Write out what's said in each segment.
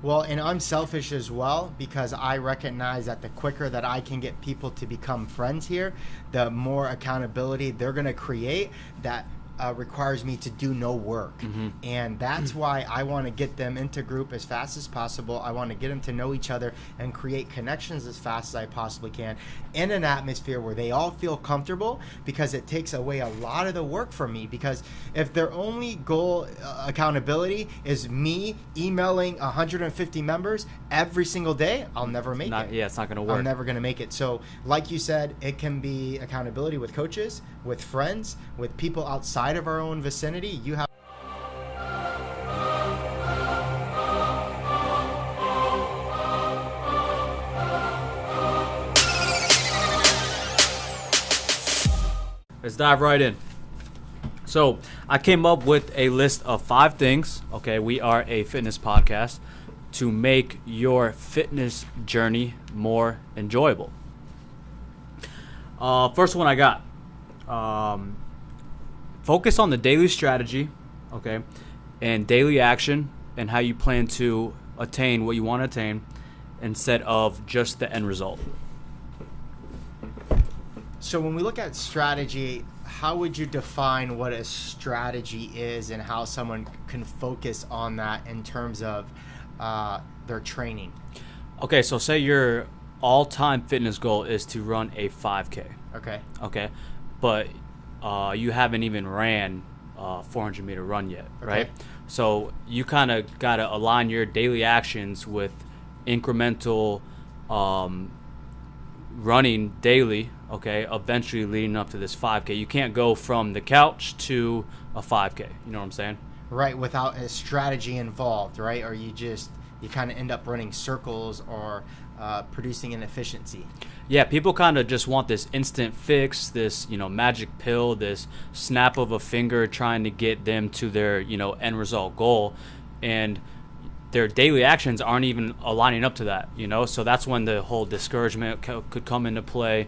Well, and I'm selfish as well, because I recognize that the quicker that I can get people to become friends here, the more accountability they're going to create that requires me to do no work. And that's why I want to get them into group as fast as possible. I want to get them to know each other and create connections as fast as I possibly can in an atmosphere where they all feel comfortable, because it takes away a lot of the work from me. Because if their only goal, accountability, is me emailing 150 members every single day, I'll never make it. Yeah, it's not going to work. I'm never going to make it. So like you said, it can be accountability with coaches, with friends, with people outside of our own vicinity. You have Let's dive right in. So I came up with a list of 5 things. Okay, we are a fitness podcast, to make your fitness journey more enjoyable. First one I got. Focus on the daily strategy, okay, and daily action, and how you plan to attain what you want to attain, instead of just the end result. So when we look at strategy, how would you define what a strategy is, and how someone can focus on that in terms of their training? Okay, so say your all-time fitness goal is to run a 5K. Okay, but you haven't even ran a 400-meter run yet, right? So you kind of got to align your daily actions with incremental running daily, okay, eventually leading up to this 5K. You can't go from the couch to a 5K, you know what I'm saying? Right, without a strategy involved, right? Or you kind of end up running circles or producing inefficiency. Yeah, people kind of just want this instant fix, this, magic pill, this snap of a finger trying to get them to their, end result goal. And their daily actions aren't even aligning up to that, So that's when the whole discouragement could come into play,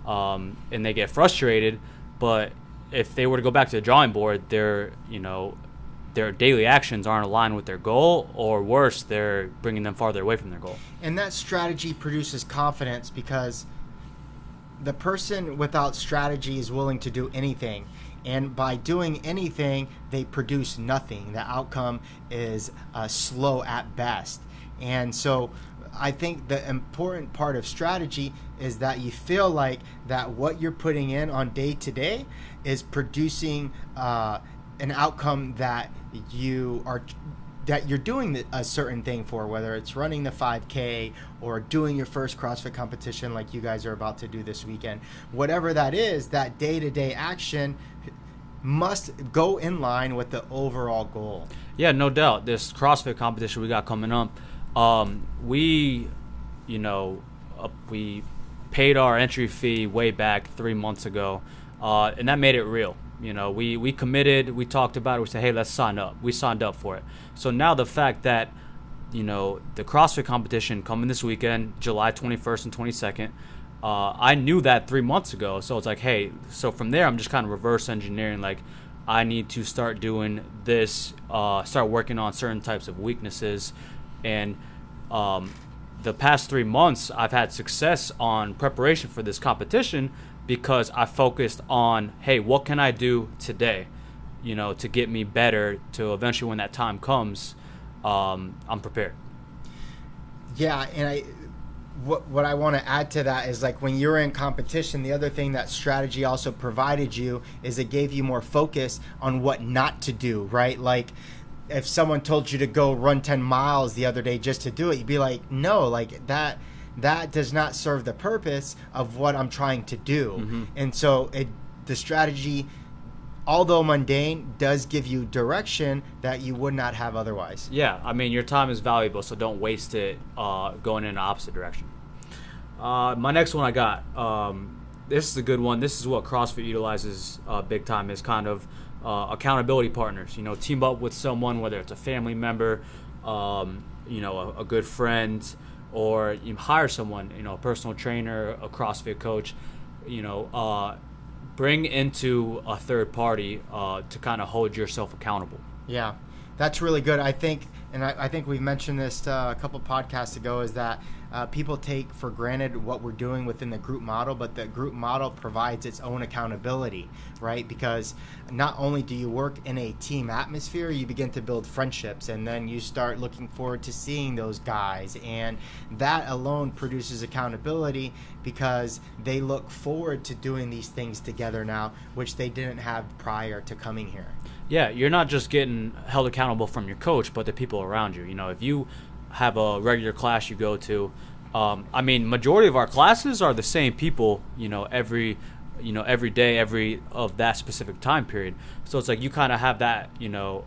and they get frustrated. But if they were to go back to the drawing board, their daily actions aren't aligned with their goal, or worse, they're bringing them farther away from their goal. And that strategy produces confidence, because the person without strategy is willing to do anything. And by doing anything, they produce nothing. The outcome is slow at best. And so I think the important part of strategy is that you feel like that what you're putting in on day to day is producing an outcome that you're doing a certain thing for, whether it's running the 5K or doing your first CrossFit competition like you guys are about to do this weekend. Whatever that is, that day-to-day action must go in line with the overall goal. Yeah, no doubt. This CrossFit competition we got coming up, we paid our entry fee way back 3 months ago, and that made it real. We committed, we talked about it, we said, hey, let's sign up. We signed up for it. So now the fact that, the CrossFit competition coming this weekend, July 21st and 22nd, I knew that 3 months ago. So it's like, hey, so from there, I'm just kind of reverse engineering. Like, I need to start doing this, start working on certain types of weaknesses. And the past 3 months, I've had success on preparation for this competition, because I focused on, hey, what can I do today, to get me better, to eventually when that time comes, I'm prepared. Yeah, and what I want to add to that is, like, when you're in competition, the other thing that strategy also provided you is it gave you more focus on what not to do, right? Like, if someone told you to go run 10 miles the other day just to do it, you'd be like, no, like that does not serve the purpose of what I'm trying to do. And so the strategy, although mundane, does give you direction that you would not have otherwise. Yeah, I mean, your time is valuable, so don't waste it going in the opposite direction. My next one I got, this is a good one. This is what CrossFit utilizes big time, is kind of accountability partners. Team up with someone, whether it's a family member, a good friend, or you hire someone, a personal trainer, a CrossFit coach, bring into a third party to kind of hold yourself accountable. Yeah. That's really good. I think, and I think we mentioned this a couple podcasts ago, is that people take for granted what we're doing within the group model, but the group model provides its own accountability, right? Because not only do you work in a team atmosphere, you begin to build friendships, and then you start looking forward to seeing those guys, and that alone produces accountability because they look forward to doing these things together now, which they didn't have prior to coming here. Yeah, you're not just getting held accountable from your coach, but the people around you. You know, if you have a regular class you go to, majority of our classes are the same people, every day, every of that specific time period. So it's like you kind of have that,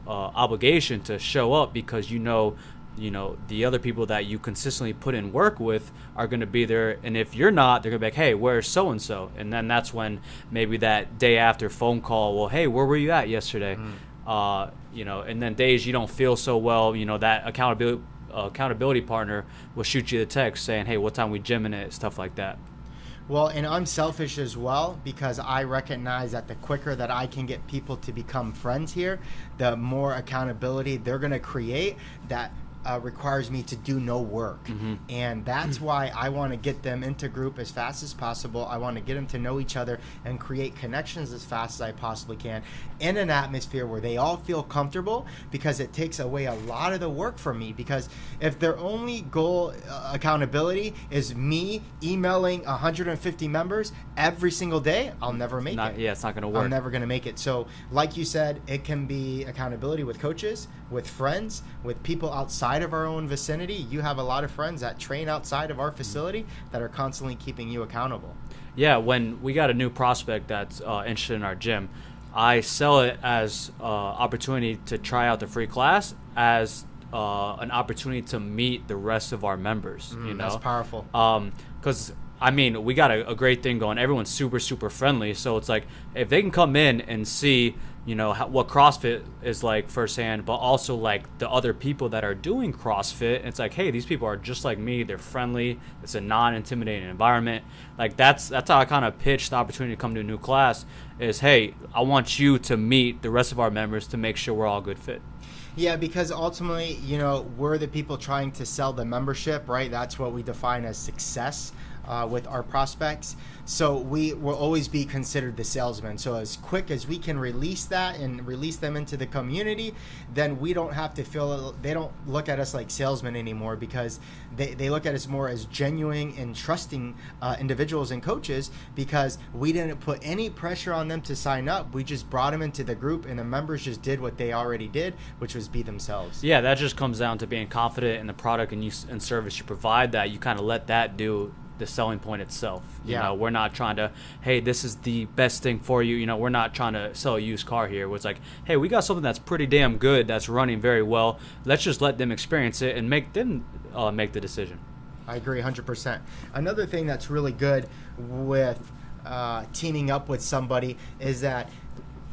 obligation to show up because the other people that you consistently put in work with are going to be there. And if you're not, they're going to be like, hey, where's so-and-so? And then that's when maybe that day after phone call, well, hey, where were you at yesterday? And then days you don't feel so well, that accountability partner will shoot you the text saying, hey, what time we gymming it, stuff like that. Well, and I'm selfish as well because I recognize that the quicker that I can get people to become friends here, the more accountability they're going to create that requires me to do no work. And that's why I want to get them into group as fast as possible. I want to get them to know each other and create connections as fast as I possibly can in an atmosphere where they all feel comfortable, because it takes away a lot of the work from me. Because if their only goal, accountability, is me emailing 150 members every single day, I'll never make it. Yeah, it's not going to work. I'm never going to make it. So like you said, it can be accountability with coaches, with friends, with people outside of our own vicinity. You have a lot of friends that train outside of our facility that are constantly keeping you accountable. Yeah, when we got a new prospect that's interested in our gym, I sell it as opportunity to try out the free class as an opportunity to meet the rest of our members. That's powerful. Because we got a great thing going. Everyone's super, super friendly. So it's like if they can come in and see, what CrossFit is like firsthand, but also like the other people that are doing CrossFit, it's like, hey, these people are just like me. They're friendly. It's a non-intimidating environment. Like that's how I kind of pitch the opportunity to come to a new class is, hey, I want you to meet the rest of our members to make sure we're all a good fit. Yeah, because ultimately, we're the people trying to sell the membership, right? That's what we define as success with our prospects. So we will always be considered the salesman. So as quick as we can release that and release them into the community, then we don't have to feel, they don't look at us like salesmen anymore, because they look at us more as genuine and trusting individuals and coaches, because we didn't put any pressure on them to sign up. We just brought them into the group, and the members just did what they already did, which was be themselves. Yeah, that just comes down to being confident in the product and service you provide, that you kind of let that do the selling point itself. We're not trying to, hey, this is the best thing for you. We're not trying to sell a used car here. It's like, hey, we got something that's pretty damn good, that's running very well. Let's just let them experience it and make them make the decision. I agree 100%. Another thing that's really good with teaming up with somebody is that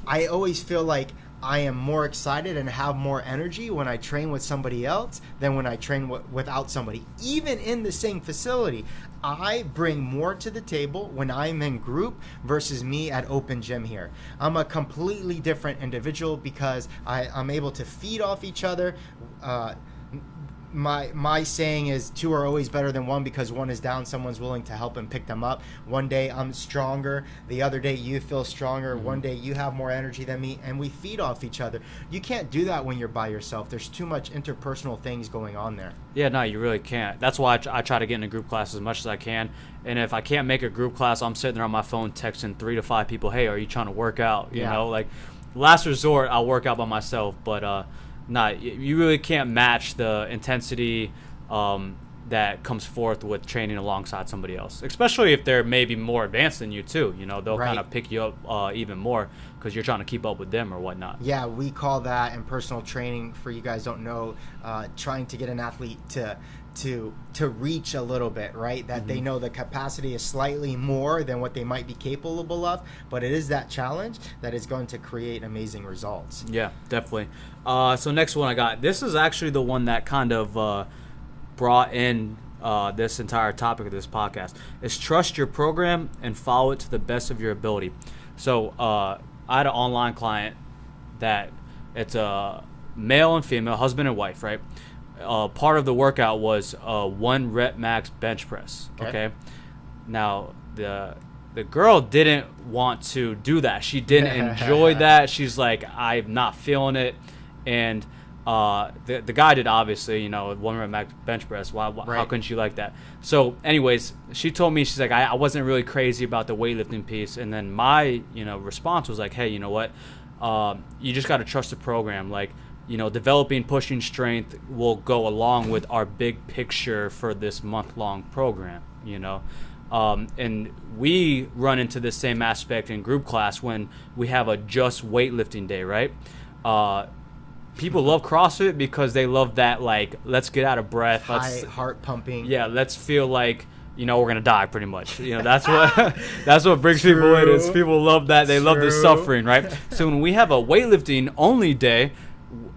I always feel like I am more excited and have more energy when I train with somebody else than when I train without somebody. Even in the same facility, I bring more to the table when I'm in group versus me at open gym here. I'm a completely different individual because I'm able to feed off each other. My saying is 2 are always better than 1, because 1 is down, someone's willing to help and pick them up. One day I'm stronger, the other day you feel stronger, one day you have more energy than me, and we feed off each other. You can't do that when you're by yourself. There's too much interpersonal things going on there. Yeah, no, you really can't. That's why I try to get in a group class as much as I can. And if I can't make a group class, I'm sitting there on my phone texting 3 to 5 people, hey, are you trying to work out? You know, like last resort, I'll work out by myself, but you really can't match the intensity that comes forth with training alongside somebody else, especially if they're maybe more advanced than you too. They'll kind of pick you up even more because you're trying to keep up with them or whatnot. Yeah, we call that in personal training, for you guys don't know, trying to get an athlete to reach a little bit, right? That they know the capacity is slightly more than what they might be capable of, but it is that challenge that is going to create amazing results. Yeah, definitely. So next one I got, this is actually the one that kind of brought in this entire topic of this podcast, is trust your program and follow it to the best of your ability. So I had an online client that it's a male and female, husband and wife, right? Part of the workout was 1 rep max bench press. Okay. Now the girl didn't want to do that. She didn't enjoy that. She's like, I'm not feeling it. And the guy did, obviously, 1 rep max bench press. How couldn't you like that? So anyways, she told me, she's like, I wasn't really crazy about the weightlifting piece. And then my response was like, hey, you know what? You just got to trust the program. Like, developing pushing strength will go along with our big picture for this month-long program, and we run into the same aspect in group class when we have a just weightlifting day, right? People love CrossFit because they love that, like, let's get out of breath. High heart pumping. Yeah, let's feel like, we're going to die pretty much. That's what brings people in. Is people love that. They love the suffering, right? So when we have a weightlifting only day,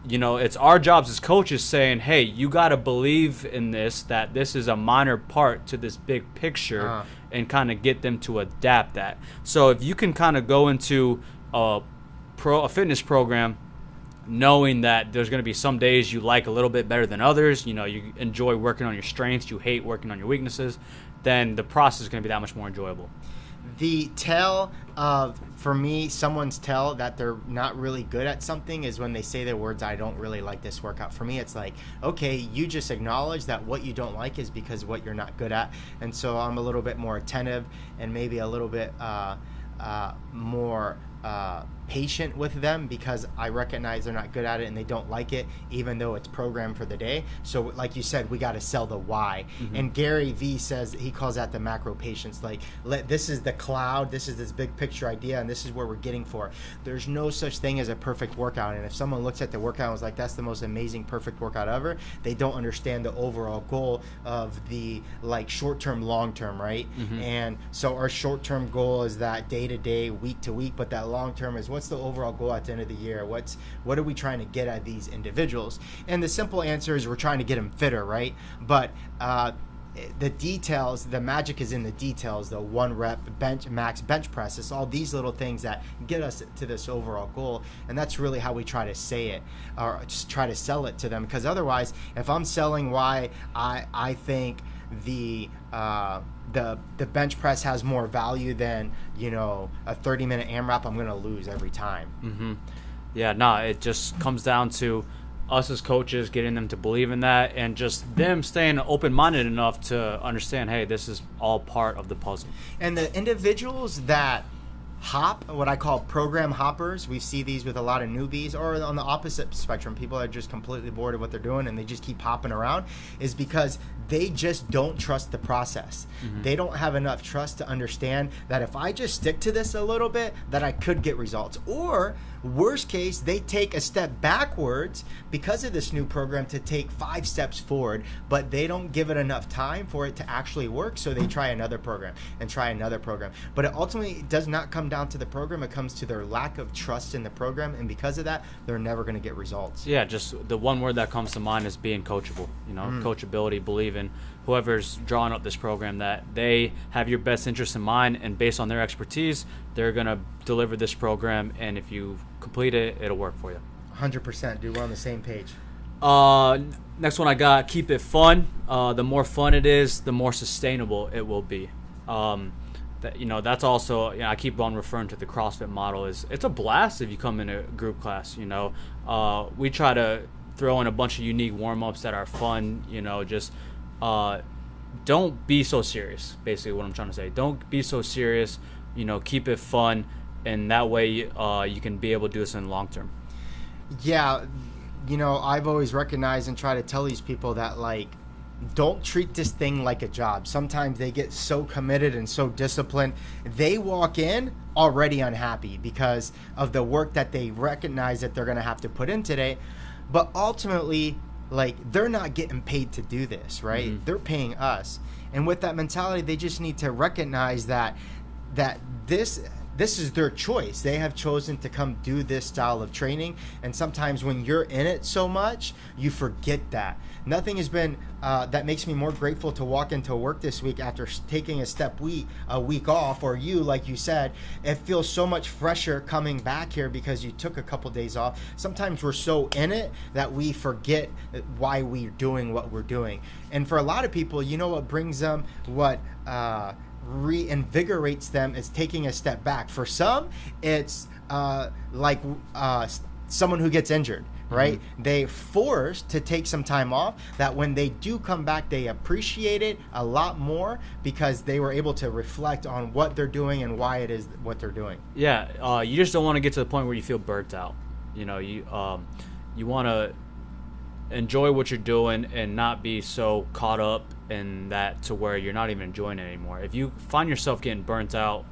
it's our jobs as coaches saying, hey, you got to believe in this, that this is a minor part to this big picture, and kind of get them to adapt that. So if you can kind of go into a fitness program knowing that there's going to be some days you like a little bit better than others, you enjoy working on your strengths, you hate working on your weaknesses, then the process is going to be that much more enjoyable. The tell of, for me, someone's tell that they're not really good at something is when they say their words, I don't really like this workout. For me, it's like, okay, you just acknowledge that what you don't like is because what you're not good at. And so I'm a little bit more attentive and maybe a little bit more patient with them because I recognize they're not good at it and they don't like it, even though it's programmed for the day. So like you said, we got to sell the why. And Gary Vee says, he calls that the macro patience. Like, this is the cloud, this is this big picture idea, and this is where we're getting for. There's no such thing as a perfect workout. And if someone looks at the workout and was like, that's the most amazing, perfect workout ever, they don't understand the overall goal of the, like, short-term, long-term, right? And so our short-term goal is that day-to-day, week-to-week, but that long-term is what's the overall goal at the end of the year? What are we trying to get at these individuals? And the simple answer is we're trying to get them fitter, right? But the details, the magic is in the details. The 1 rep max bench press. It's all these little things that get us to this overall goal, and that's really how we try to say it, or just try to sell it to them. Because otherwise, if I'm selling why I think the bench press has more value than a 30-minute AMRAP, I'm going to lose every time. It just comes down to us as coaches getting them to believe in that, and just them staying open-minded enough to understand, hey, this is all part of the puzzle. And the individuals that hop, what I call program hoppers, we see these with a lot of newbies, or on the opposite spectrum, people are just completely bored of what they're doing and they just keep hopping around, is because they just don't trust the process. They don't have enough trust to understand that if I just stick to this a little bit, that I could get results. Or worst case, they take a step backwards because of this new program to take 5 steps forward, but they don't give it enough time for it to actually work, so they try another program and try another program. But it ultimately does not come down to the program, it comes to their lack of trust in the program, and because of that, they're never going to get results. Yeah, just the one word that comes to mind is being coachable. Coachability, believing whoever's drawing up this program that they have your best interest in mind, and based on their expertise, they're going to deliver this program, and if you complete it, it'll work for you. 100%, dude. We're on the same page. Next one I got, keep it fun. The more fun it is, the more sustainable it will be. That's also, I keep on referring to the CrossFit model. It's a blast if you come in a group class. We try to throw in a bunch of unique warm-ups that are fun. Don't be so serious, basically what I'm trying to say. Don't be so serious. Keep it fun, and that way you can be able to do this in the long term. Yeah, I've always recognized and try to tell these people that, like, don't treat this thing like a job. Sometimes they get so committed and so disciplined, they walk in already unhappy because of the work that they recognize that they're going to have to put in today. But ultimately, like, they're not getting paid to do this, right? They're paying us. And with that mentality, they just need to recognize that this is their choice. They have chosen to come do this style of training. And sometimes when you're in it so much, you forget that. Nothing has been that makes me more grateful to walk into work this week after taking a week off, or you, like you said, it feels so much fresher coming back here because you took a couple days off. Sometimes we're so in it that we forget why we're doing what we're doing. And for a lot of people, you know what brings them, what reinvigorates them is taking a step back. For some, it's someone who gets injured, right? Mm-hmm. They forced to take some time off, that when they do come back, they appreciate it a lot more because they were able to reflect on what they're doing and why it is what they're doing. Yeah, you just don't want to get to the point where you feel burnt out. You know, you want to enjoy what you're doing and not be so caught up in that to where you're not even enjoying it anymore. If you find yourself getting burnt out,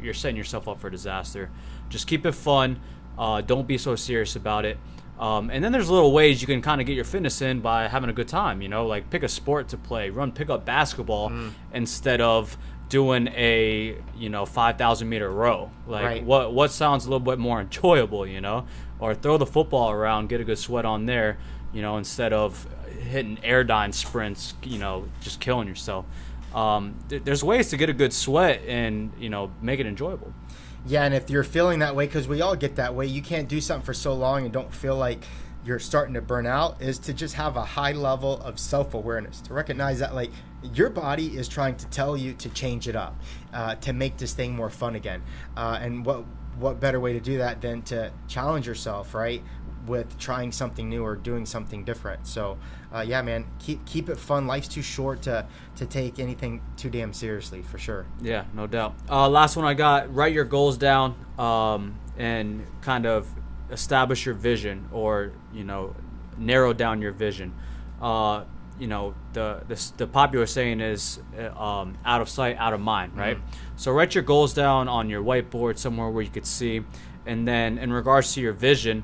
you're setting yourself up for disaster. Just keep it fun. Don't be so serious about it. And then there's little ways you can kind of get your fitness in by having a good time, you know, like pick a sport to play, pick up basketball instead of doing a, 5,000 meter row. Like right. what sounds a little bit more enjoyable, or throw the football around, get a good sweat on there, instead of hitting airdyne sprints, just killing yourself. There's ways to get a good sweat and, make it enjoyable. Yeah, and if you're feeling that way, because we all get that way, you can't do something for so long and don't feel like you're starting to burn out, is to just have a high level of self-awareness, to recognize that like your body is trying to tell you to change it up, to make this thing more fun again. And what better way to do that than to challenge yourself, right, with trying something new or doing something different. So yeah, man, keep it fun. Life's too short to take anything too damn seriously, for sure. Yeah, no doubt. Last one I got, write your goals down and kind of establish your vision, or narrow down your vision. The popular saying is out of sight, out of mind, right? So write your goals down on your whiteboard somewhere where you could see, and then in regards to your vision,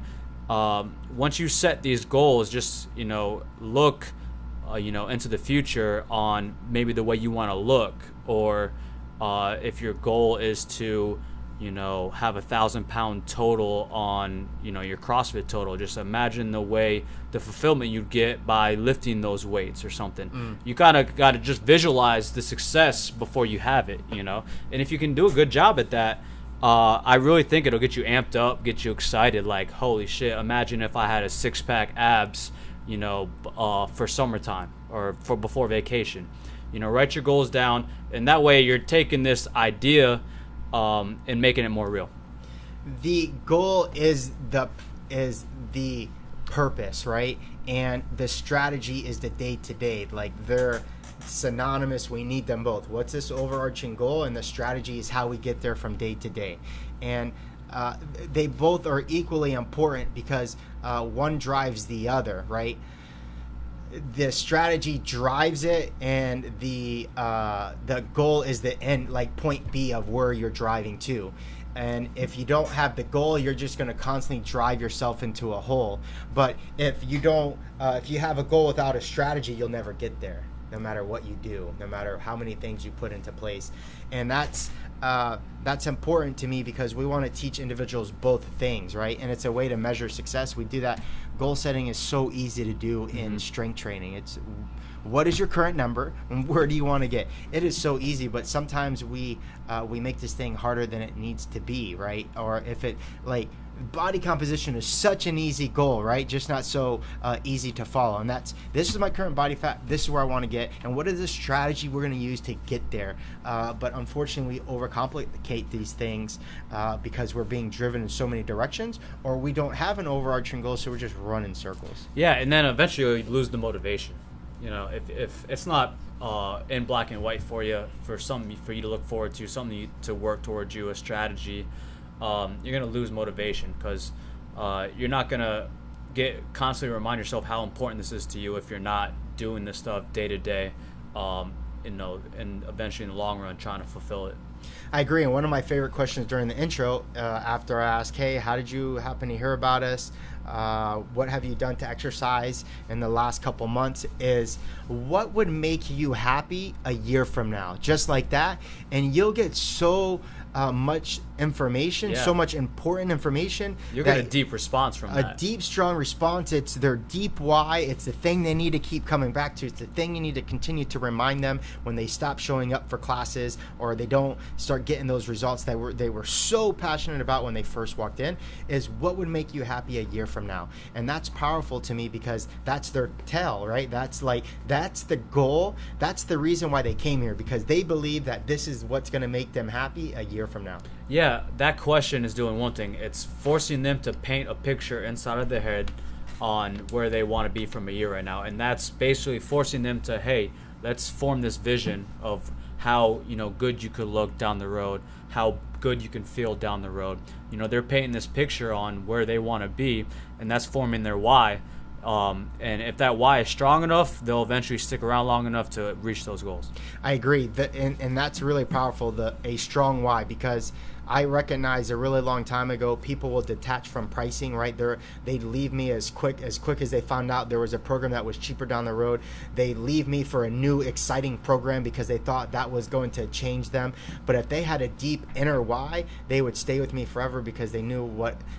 once you set these goals, just look into the future on maybe the way you want to look, or if your goal is to have 1,000-pound total on your CrossFit total, just imagine the fulfillment you'd get by lifting those weights or something. You kind of got to just visualize the success before you have it, and if you can do a good job at that, I really think it'll get you amped up, get you excited, like, holy shit, imagine if I had a six-pack abs, for summertime or for before vacation. Write your goals down, and that way you're taking this idea and making it more real. The goal is the purpose, right? And the strategy is the day-to-day. Like, they're synonymous. We need them both. What's this overarching goal, and the strategy is how we get there from day to day. And they both are equally important because one drives the other, right? The strategy drives it, and the goal is the end, like point B of where you're driving to. And if you don't have the goal, you're just going to constantly drive yourself into a hole. But if you have a goal without a strategy, you'll never get there, no matter what you do, no matter how many things you put into place. And that's important to me because we want to teach individuals both things, right? And it's a way to measure success. We do that. Goal setting is so easy to do in strength training. It's what is your current number and where do you want to get? It is so easy, but sometimes we make this thing harder than it needs to be, right? Or if it, like, body composition is such an easy goal, right? Just not so easy to follow. And this is my current body fat, this is where I want to get, and what is the strategy we're going to use to get there? But unfortunately, we overcomplicate these things because we're being driven in so many directions, or we don't have an overarching goal, so we're just running circles. Yeah, and then eventually you lose the motivation. If it's not in black and white for you, for something for you to look forward to, something to work towards you, a strategy, you're going to lose motivation because you're not going to constantly remind yourself how important this is to you if you're not doing this stuff day to day, and eventually in the long run trying to fulfill it. I agree. And one of my favorite questions during the intro, after I ask, hey, how did you happen to hear about us? What have you done to exercise in the last couple months, is what would make you happy a year from now? Just like that. And you'll get so much information, so much important information. You'll get a deep response from that. A deep, strong response. It's their deep why. It's the thing they need to keep coming back to. It's the thing you need to continue to remind them when they stop showing up for classes or they don't start getting those results that they were so passionate about when they first walked in, is what would make you happy a year from now. And that's powerful to me because that's their tell, right? That's the goal. That's the reason why they came here, because they believe that this is what's going to make them happy a year from now. Yeah, that question is doing one thing. It's forcing them to paint a picture inside of their head on where they want to be from a year right now. And that's basically forcing them to, hey, let's form this vision of how, good you could look down the road, how good you can feel down the road. They're painting this picture on where they want to be, and that's forming their why. And if that why is strong enough, they'll eventually stick around long enough to reach those goals. I agree. And that's really powerful, a strong why, because I recognize a really long time ago, people will detach from pricing, right? They'd leave me as quick as they found out there was a program that was cheaper down the road. They leave me for a new, exciting program because they thought that was going to change them. But if they had a deep inner why, they would stay with me forever because they knew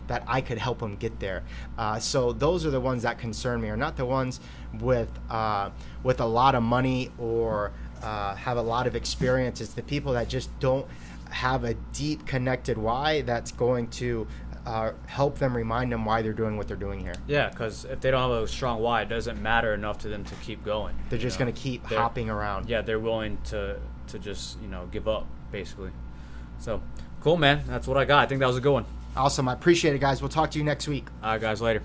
that I could help them get there. So those are the ones that concern me, are not the ones with a lot of money or have a lot of experience. It's the people that just don't have a deep connected why that's going to help them, remind them why they're doing what they're doing here. Yeah, because if they don't have a strong why, it doesn't matter enough to them to keep going. They're just going to keep hopping around. Yeah, they're willing to just give up, basically. So cool, man. That's what I got. I think that was a good one. Awesome. I appreciate it, guys. We'll talk to you next week. All right, guys. Later.